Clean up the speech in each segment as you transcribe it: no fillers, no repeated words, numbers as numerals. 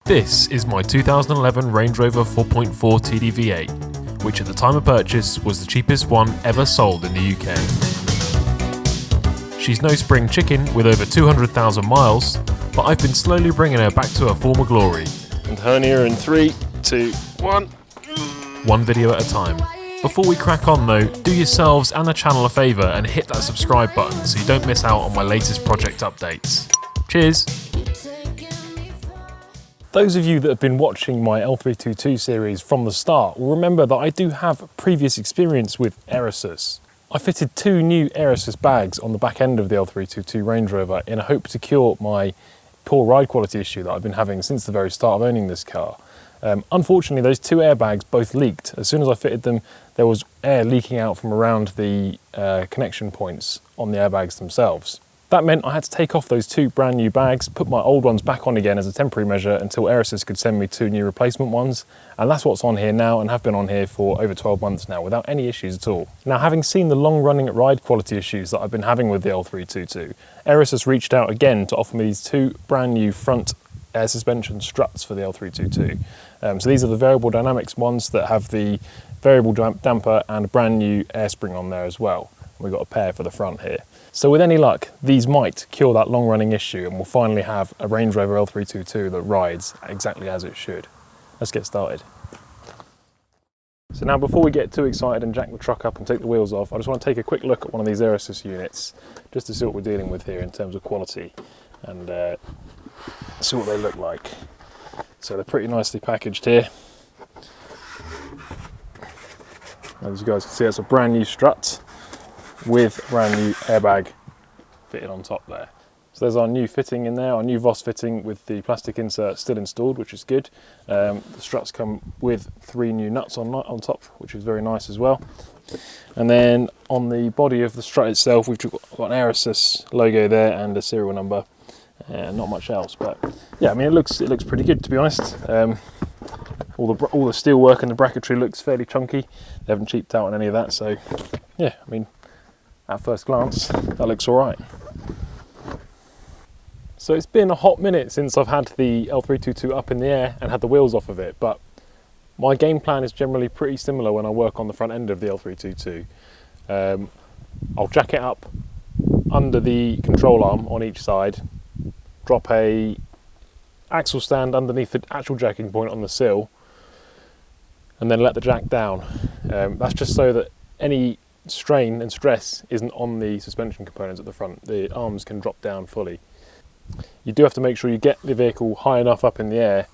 This is my 2011 Range Rover 4.4 TD V8, which at the time of purchase was the cheapest one ever sold in the UK. She's no spring chicken with over 200,000 miles, but I've been slowly bringing her back to her former glory. And hernia in 3, 2, 1. One video at a time. Before we crack on though, do yourselves and the channel a favour and hit that subscribe button so you don't miss out on my latest project updates. Cheers! Those of you that have been watching my L322 series from the start will remember that I do have previous experience with Aerosus. I fitted 2 new Aerosus bags on the back end of the L322 Range Rover in a hope to cure my poor ride quality issue that I've been having since the very start of owning this car. Unfortunately, those 2 airbags both leaked. As soon as I fitted them, there was air leaking out from around the connection points on the airbags themselves. That meant I had to take off those 2 brand new bags, put my old ones back on again as a temporary measure until Aerosus could send me 2 new replacement ones. And that's what's on here now and have been on here for over 12 months now without any issues at all. Now, having seen the long-running ride quality issues that I've been having with the L322, Aerosus reached out again to offer me these 2 brand new front air suspension struts for the L322. So these are the variable dynamics ones that have the variable damper and a brand new air spring on there as well. We've got a pair for the front here. So with any luck, these might cure that long-running issue and we'll finally have a Range Rover L322 that rides exactly as it should. Let's get started. So now before we get too excited and jack the truck up and take the wheels off, I just want to take a quick look at one of these Aerosus units just to see what we're dealing with here in terms of quality and see what they look like. So they're pretty nicely packaged here. As you guys can see, it's a brand new strut with a brand new airbag fitted on top there. So there's our new fitting in there, our new Voss fitting with the plastic insert still installed, which is good. The struts come with 3 new nuts on top, which is very nice as well. And then on the body of the strut itself, we've got an Aerosus logo there and a serial number. Not much else, but yeah, I mean it looks pretty good, to be honest. All the steel work and the bracketry looks fairly chunky. They haven't cheaped out on any of that, so yeah, I mean at first glance that looks all right. So it's been a hot minute since I've had the L322 up in the air and had the wheels off of it, but my game plan is generally pretty similar when I work on the front end of the L322. I'll jack it up under the control arm on each side, drop a axle stand underneath the actual jacking point on the sill, and then let the jack down. That's just so that any strain and stress isn't on the suspension components at the front. The arms can drop down fully. You do have to make sure you get the vehicle high enough up in the air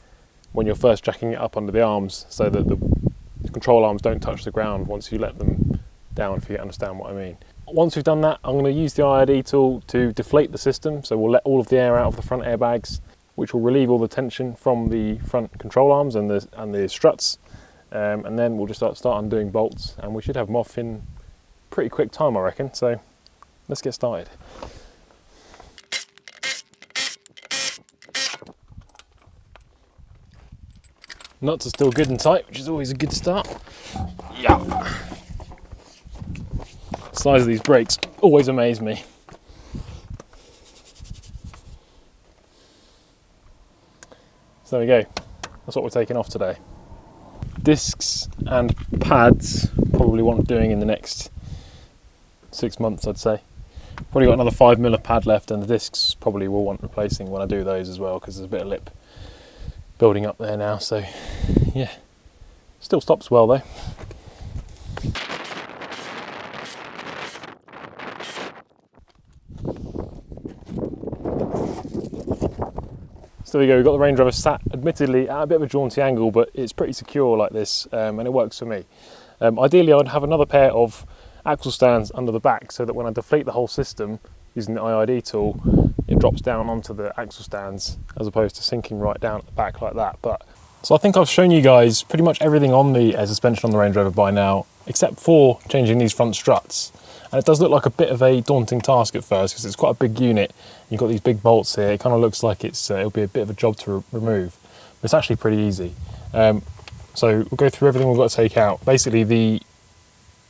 when you're first jacking it up under the arms so that the control arms don't touch the ground once you let them down, if you understand what I mean. Once we've done that, I'm going to use the IRD tool to deflate the system, so we'll let all of the air out of the front airbags, which will relieve all the tension from the front control arms and the struts, and then we'll just start undoing bolts, and we should have them off in pretty quick time, I reckon. So let's get started. Nuts are still good and tight, which is always a good start. Yeah. The size of these brakes always amaze me. So there we go. That's what we're taking off today. Discs and pads probably want doing in the next 6 months, I'd say. Probably got another 5mm of pad left, and the discs probably will want replacing when I do those as well, because there's a bit of lip building up there now. So yeah, still stops well though. So there we go, we've got the Range Rover sat admittedly at a bit of a jaunty angle, but it's pretty secure like this, and it works for me. Ideally I'd have another pair of axle stands under the back so that when I deflate the whole system using the IRD tool, it drops down onto the axle stands as opposed to sinking right down at the back like that. So I think I've shown you guys pretty much everything on the air suspension on the Range Rover by now, except for changing these front struts. And it does look like a bit of a daunting task at first because it's quite a big unit. You've got these big bolts here. It kind of looks like it'll be a bit of a job to remove, but it's actually pretty easy. So we'll go through everything we've got to take out. Basically, the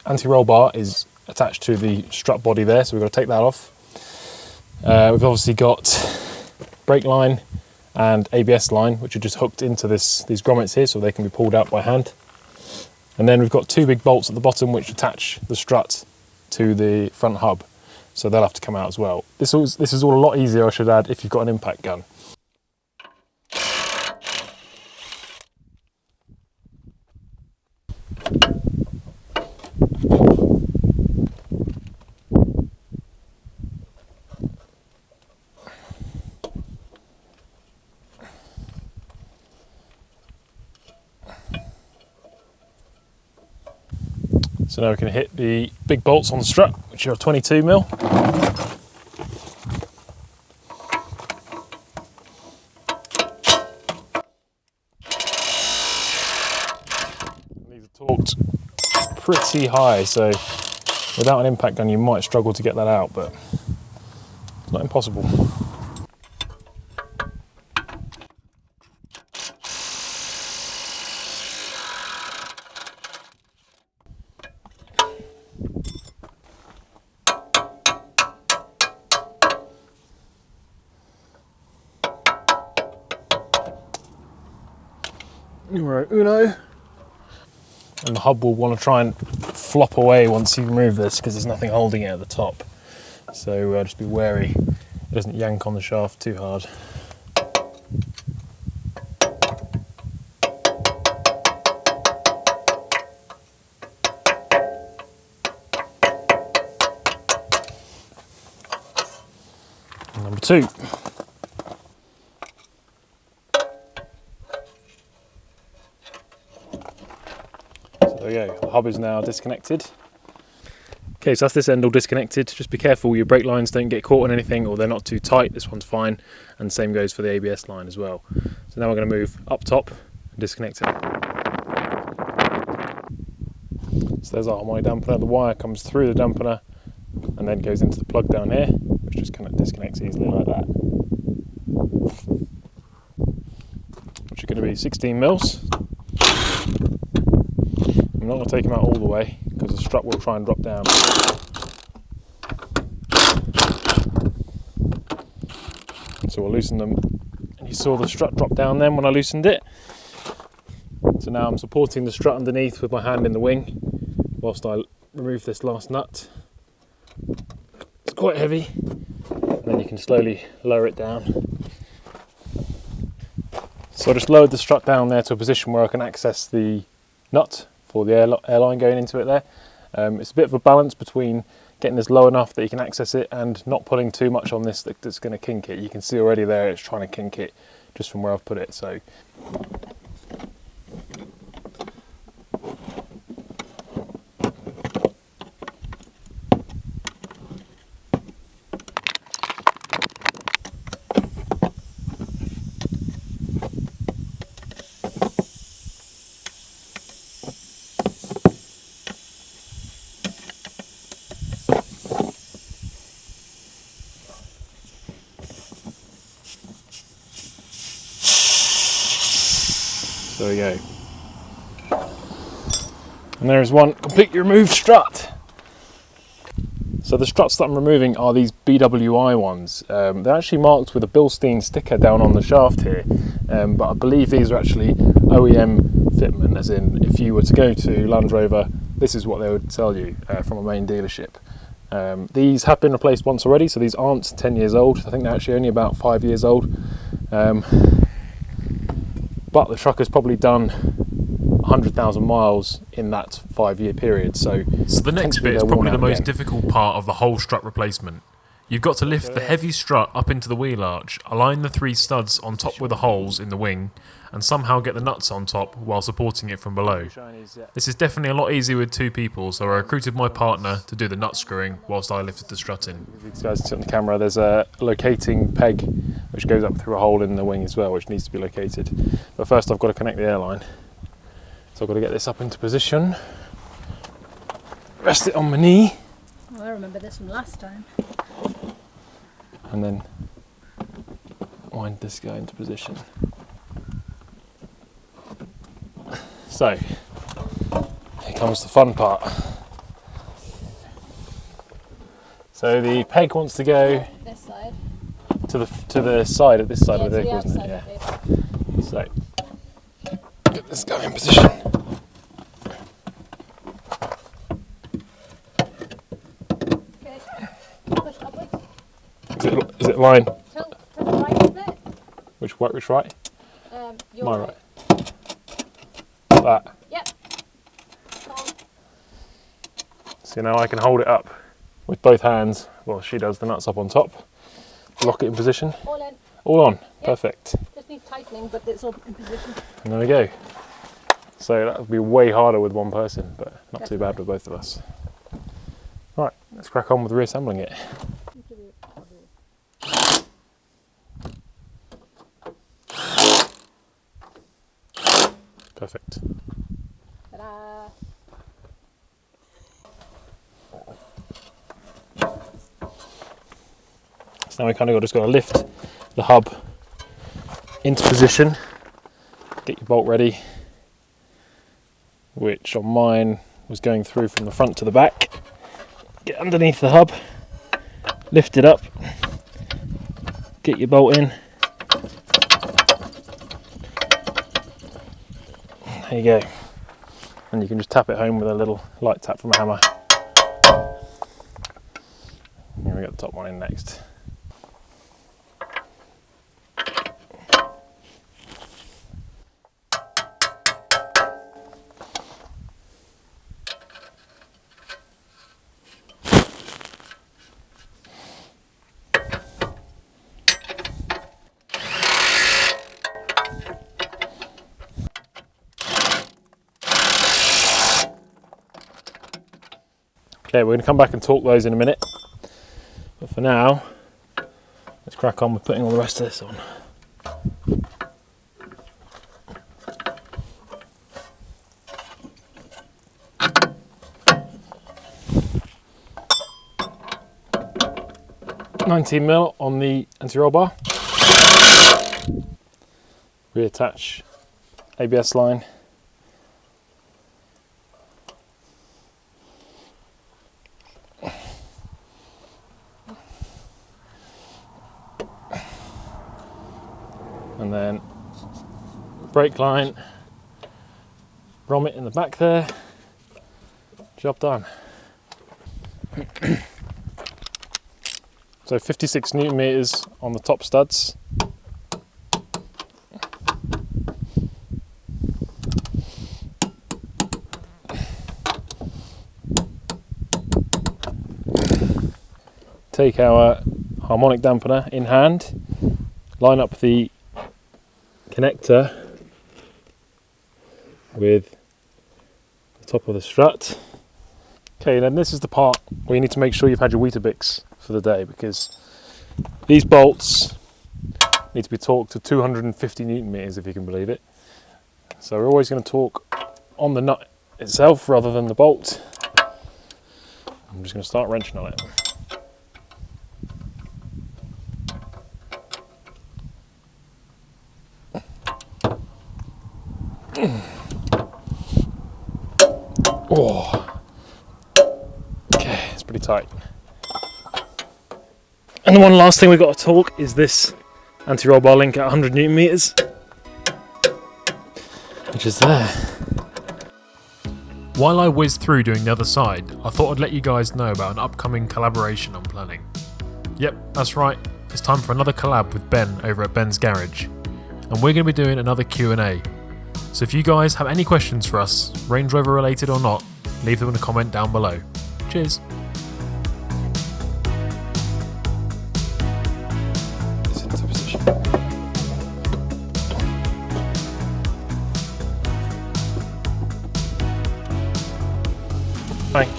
anti-roll bar is attached to the strut body there, so we've got to take that off. We've obviously got brake line and ABS line, which are just hooked into these grommets here so they can be pulled out by hand. And then we've got two big bolts at the bottom which attach the strut to the front hub, so they'll have to come out as well. This is all a lot easier, I should add, if you've got an impact gun. So now we can hit the big bolts on the strut, which are 22mm. These are torqued pretty high, so without an impact gun you might struggle to get that out, but it's not impossible. Numero uno. And the hub will want to try and flop away once you remove this because there's nothing holding it at the top. So just be wary it doesn't yank on the shaft too hard. And number two. There we go, the hub is now disconnected. Okay, so that's this end all disconnected. Just be careful your brake lines don't get caught on anything or they're not too tight. This one's fine, and the same goes for the ABS line as well. So now we're going to move up top and disconnect it. So there's our harmonic dampener. The wire comes through the dampener and then goes into the plug down here, which just kind of disconnects easily like that. Which are going to be 16mm. I'm not going to take them out all the way because the strut will try and drop down. So we'll loosen them, and you saw the strut drop down then when I loosened it. So now I'm supporting the strut underneath with my hand in the wing whilst I remove this last nut. It's quite heavy, and then you can slowly lower it down. So I just lowered the strut down there to a position where I can access the nut for the airline going into it there. It's a bit of a balance between getting this low enough that you can access it and not putting too much on this that's going to kink it. You can see already there it's trying to kink it just from where I've put it. So there we go. And there is one completely removed strut. So the struts that I'm removing are these BWI ones. They're actually marked with a Bilstein sticker down on the shaft here, but I believe these are actually OEM fitment, as in if you were to go to Land Rover, this is what they would tell you from a main dealership. These have been replaced once already, so these aren't 10 years old. I think they're actually only about 5 years old. But the truck has probably done 100,000 miles in that 5-year period. So the next bit is probably the most difficult part of the whole strut replacement. You've got to lift the heavy strut up into the wheel arch, align the 3 studs on top with the holes in the wing, and somehow get the nuts on top while supporting it from below. This is definitely a lot easier with 2 people, so I recruited my partner to do the nut screwing whilst I lifted the strut in. These guys see on the camera, there's a locating peg which goes up through a hole in the wing as well, which needs to be located. But first I've got to connect the airline. So I've got to get this up into position, rest it on my knee. Oh, I remember this from last time. And then wind this guy into position. So, here comes the fun part. So the peg wants to go This side. to to the side of this side of the to vehicle, the isn't it? outside Yeah. of it. So get this guy in position. Okay. Push upwards. Is it line? Tilt to the right a bit. Which right? Your My right. That. Yep. Hold. So now I can hold it up with both hands. Well, she does the nuts up on top. Lock it in position. All in. All on. Yep. Perfect. Just needs tightening, but it's all in position. And there we go. So that would be way harder with one person, but not too bad with both of us. Right, let's crack on with reassembling it. Perfect. Ta-da! So now we kind of just got to lift the hub into position, get your bolt ready, which on mine was going through from the front to the back. Get underneath the hub, lift it up, get your bolt in. There you go. And you can just tap it home with a little light tap from a hammer. Here we got the top one in next. Okay, we're going to come back and talk those in a minute. But for now, let's crack on with putting all the rest of this on. $19mm on the anti-roll bar. Reattach ABS line. And then brake line, grommet in the back there, job done. So 56 Newton meters on the top studs. Take our harmonic dampener in hand, line up the connector with the top of the strut. Okay, then this is the part where you need to make sure you've had your Weetabix for the day, because these bolts need to be torqued to 250 Newton meters, if you can believe it. So we're always going to torque on the nut itself rather than the bolt. I'm just going to start wrenching on it. Oh, okay, it's pretty tight. And the one last thing we've got to torque is this anti-roll bar link at 100 Newton meters, which is there. While I whizzed through doing the other side, I thought I'd let you guys know about an upcoming collaboration I'm planning. Yep, that's right, it's time for another collab with Ben over at Ben's Garage, and we're going to be doing another Q&A. So if you guys have any questions for us, Range Rover related or not, leave them in a comment down below. Cheers! Bye.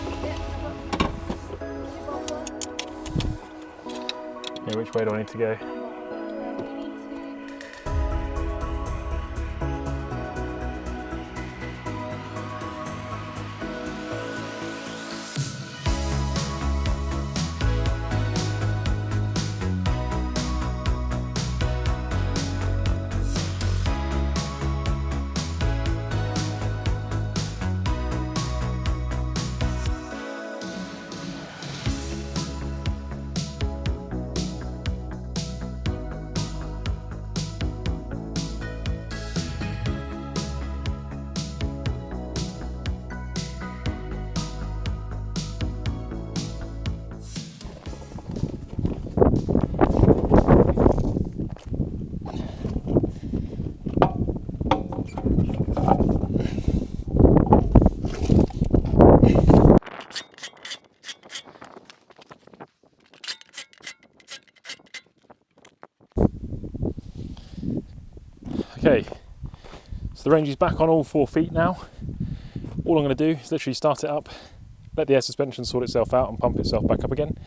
Yeah, which way do I need to go? the range is back on all 4 feet now. All I'm going to do is literally start it up, let the air suspension sort itself out and pump itself back up again.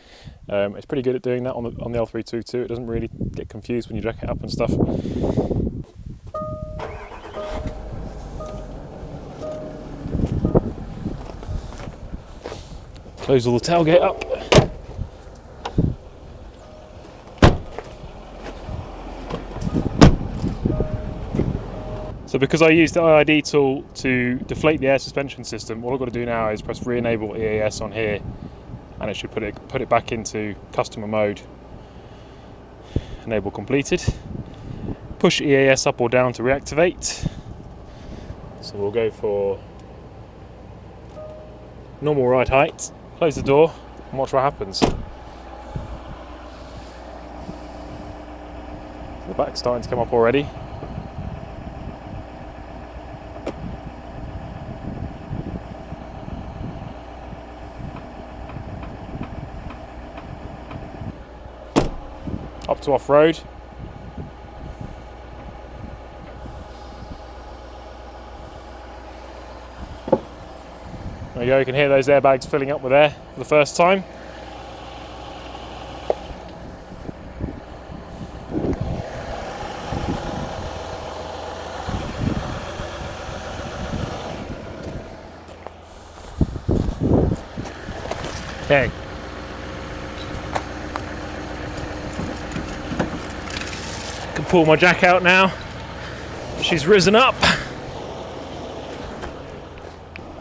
It's pretty good at doing that on the L322. It doesn't really get confused when you jack it up and stuff. Close all the tailgate up. So because I used the IID tool to deflate the air suspension system, all I've got to do now is press re-enable EAS on here, and it should put it back into customer mode. Enable completed. Push EAS up or down to reactivate. So we'll go for normal ride height. Close the door and watch what happens. So the back's starting to come up already. Up to off-road. There you go, you can hear those airbags filling up with air for the first time. Okay. Can pull my jack out now. She's risen up.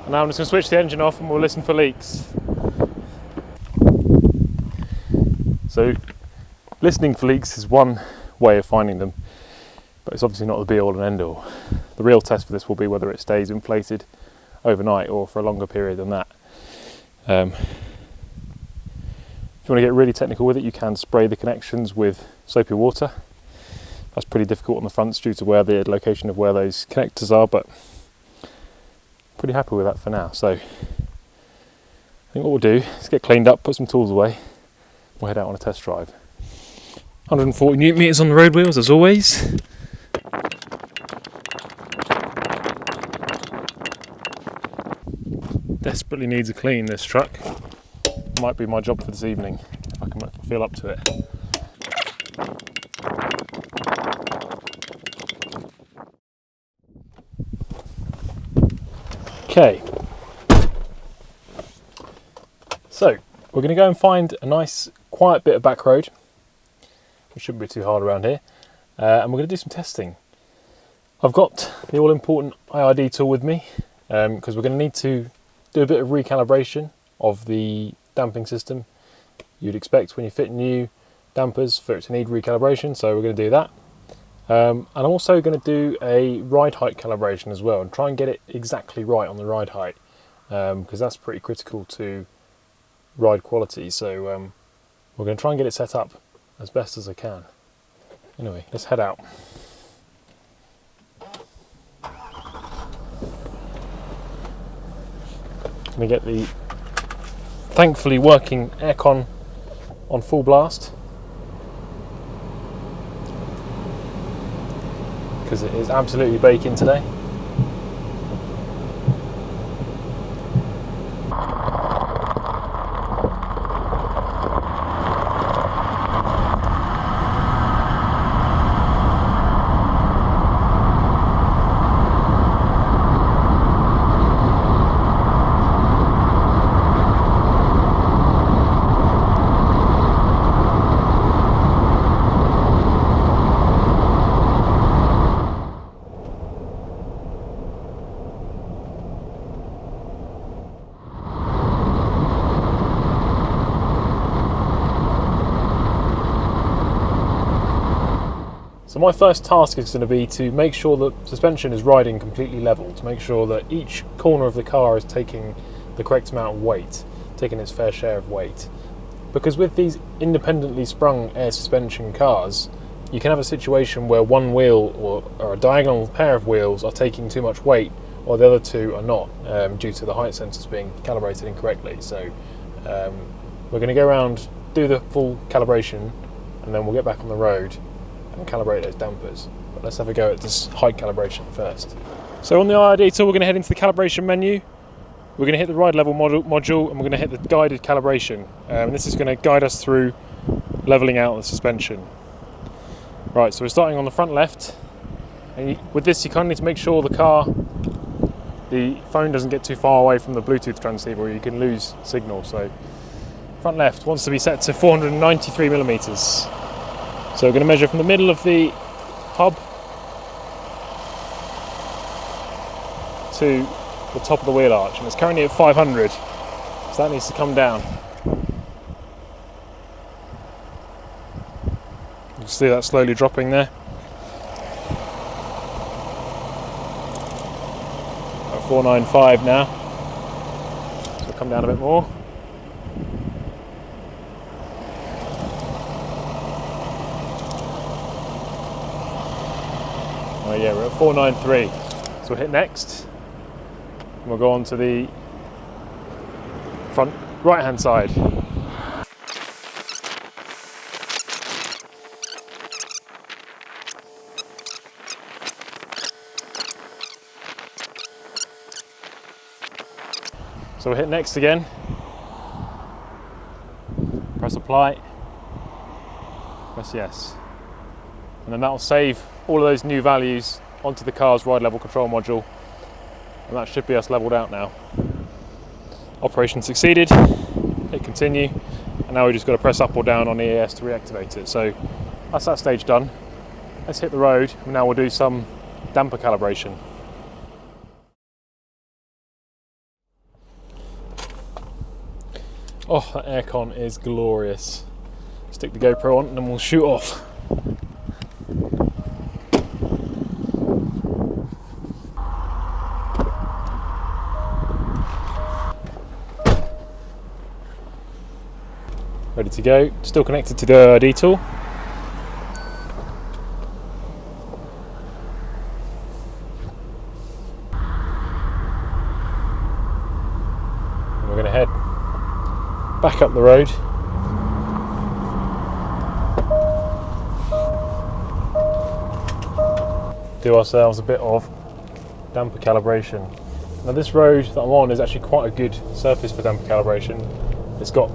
And now I'm just going to switch the engine off and we'll listen for leaks. So, listening for leaks is one way of finding them, but it's obviously not the be all and end all. The real test for this will be whether it stays inflated overnight or for a longer period than that. If you want to get really technical with it, you can spray the connections with soapy water. That's pretty difficult on the fronts due to where the location of where those connectors are, but pretty happy with that for now. So I think what we'll do is get cleaned up, put some tools away, we'll head out on a test drive. 140 newton meters on the road wheels as always. Desperately needs a clean, this truck. Might be my job for this evening if I can feel up to it. Okay, so we're going to go and find a nice quiet bit of back road, which shouldn't be too hard around here, and we're going to do some testing. I've got the all important IID tool with me because we're going to need to do a bit of recalibration of the damping system. You'd expect when you fit new dampers for it to need recalibration, so we're going to do that. And I'm also going to do a ride height calibration as well and try and get it exactly right on the ride height because that's pretty critical to ride quality. So we're going to try and get it set up as best as I can. Anyway, let's head out. Let me get the thankfully working aircon on full blast, because it is absolutely baking today. So my first task is going to be to make sure that suspension is riding completely level, to make sure that each corner of the car is taking the correct amount of weight, taking its fair share of weight. Because with these independently sprung air suspension cars, you can have a situation where one wheel or a diagonal pair of wheels are taking too much weight while the other two are not, due to the height sensors being calibrated incorrectly. So we're going to go around, do the full calibration, and then we'll get back on the road and calibrate those dampers. But let's have a go at this height calibration first. So on the IRD tool, we're going to head into the calibration menu. We're going to hit the ride level module, and we're going to hit the guided calibration. And this is going to guide us through leveling out the suspension. Right, so we're starting on the front left. And with this, you kind of need to make sure the phone doesn't get too far away from the Bluetooth transceiver, or you can lose signal. So front left wants to be set to 493 millimeters. So we're going to measure from the middle of the hub to the top of the wheel arch, and it's currently at 500, so that needs to come down. You can see that slowly dropping there. At 495 now, so it'll come down a bit more. Oh yeah, we're at 493, so we'll hit next. And we'll go on to the front right hand side. So we'll hit next again, press apply, press yes, and then that will save all of those new values onto the car's ride level control module, and that should be us leveled out now. Operation succeeded, hit continue, and now we just got to press up or down on EAS to reactivate it. So that's that stage done. Let's hit the road, and now we'll do some damper calibration. Oh, that aircon is glorious. Stick the GoPro on and then we'll shoot off. Ready to go. Still connected to the IRD tool. And we're going to head back up the road. Do ourselves a bit of damper calibration. Now this road that I'm on is actually quite a good surface for damper calibration. It's got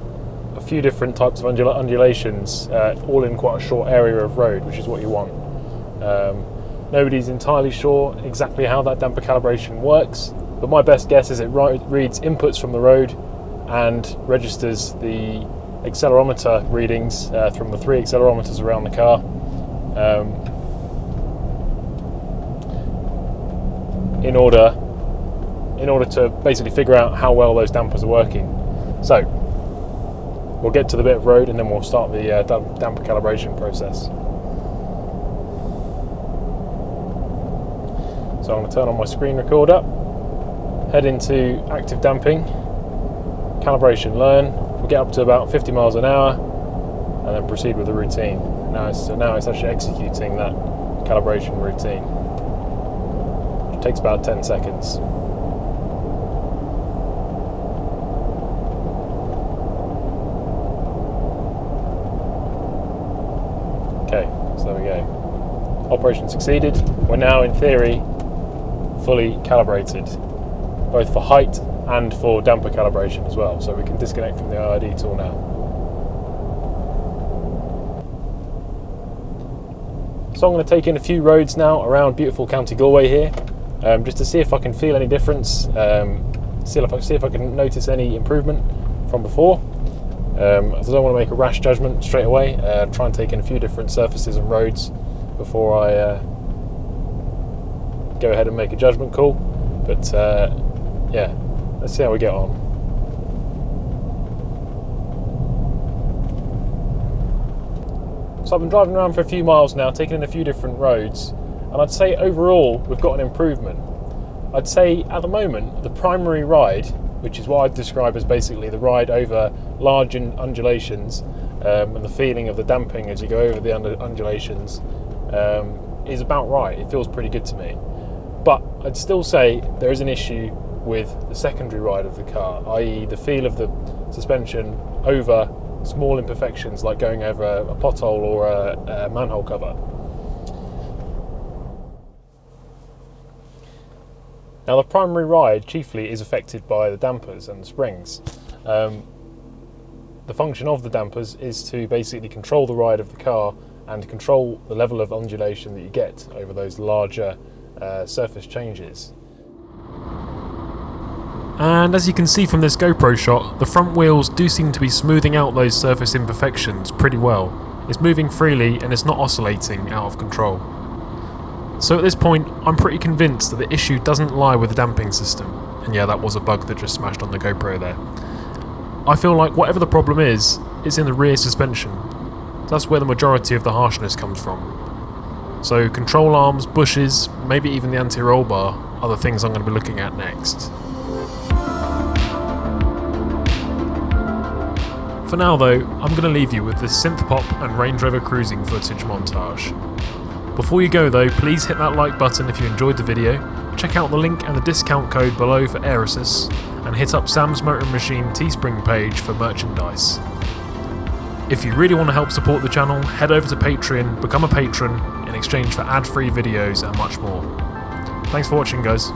a few different types of undulations, all in quite a short area of road, which is what you want. Nobody's entirely sure exactly how that damper calibration works, but my best guess is it reads inputs from the road and registers the accelerometer readings from the 3 accelerometers around the car. In order to basically figure out how well those dampers are working. So we'll get to the bit of road and then we'll start the damper calibration process. So I'm going to turn on my screen recorder, head into active damping, calibration learn. We'll get up to about 50 miles an hour and then proceed with the routine. Now it's actually executing that calibration routine. It takes about 10 seconds. Okay, so there we go. Operation succeeded. We're now, in theory, fully calibrated, both for height and for damper calibration as well. So we can disconnect from the IRD tool now. So I'm going to take in a few roads now around beautiful County Galway here, just to see if I can feel any difference, see if I can notice any improvement from before. I don't want to make a rash judgment straight away. Try and take in a few different surfaces and roads before I go ahead and make a judgment call. But yeah, let's see how we get on. So I've been driving around for a few miles now, taking in a few different roads, and I'd say overall we've got an improvement. I'd say at the moment the primary ride, which is what I'd describe as basically the ride over large undulations and the feeling of the damping as you go over the undulations, is about right. It feels pretty good to me. But I'd still say there is an issue with the secondary ride of the car, i.e. the feel of the suspension over small imperfections like going over a pothole or a manhole cover. Now the primary ride chiefly is affected by the dampers and the springs. The function of the dampers is to basically control the ride of the car and control the level of undulation that you get over those larger surface changes. And as you can see from this GoPro shot, the front wheels do seem to be smoothing out those surface imperfections pretty well. It's moving freely and it's not oscillating out of control. So at this point, I'm pretty convinced that the issue doesn't lie with the damping system. And yeah, that was a bug that just smashed on the GoPro there. I feel like whatever the problem is, it's in the rear suspension. That's where the majority of the harshness comes from. So control arms, bushes, maybe even the anti-roll bar are the things I'm going to be looking at next. For now though, I'm going to leave you with this synth pop and Range Rover cruising footage montage. Before you go though, please hit that like button if you enjoyed the video, check out the link and the discount code below for Aerosus, and hit up Sam's Motor Machine Teespring page for merchandise. If you really want to help support the channel, head over to Patreon, become a patron, in exchange for ad-free videos and much more. Thanks for watching guys.